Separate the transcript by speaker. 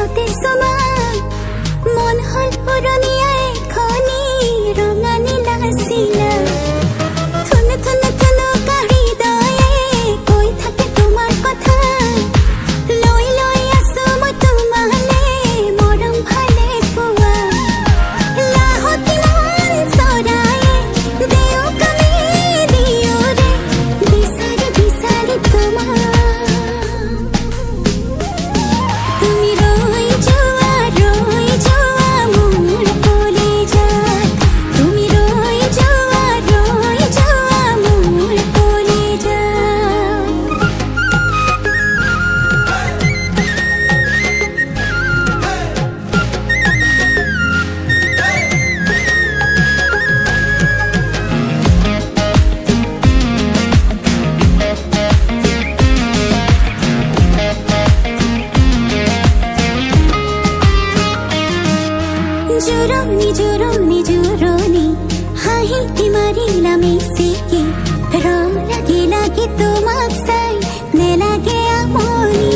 Speaker 1: যাওঁতে চুমা মন হল পুৰণিয়া এখনি ৰঙা নীলা চিলা থুনু থুনু থুনু কাঢ়ি দয়ে কৈ থাকে তোমাৰ কথা লৈ লৈ আছো মই তোমালে মৰম ভালে পোৱা লাহতি মন চৰায়ে দেও কামি দিও ৰে বিচাৰি বিচাৰি তোমাক তুমি ৰৈ যোৱা মোৰ কলিজাত তুমি ৰৈ যোৱা মোৰ কলিজাত জোৰণি জোৰণি জোৰণি হাঁহি মাৰিলা মিচিকি ৰ লাগি লাগি তোমাক চাই নেলাগে আমনি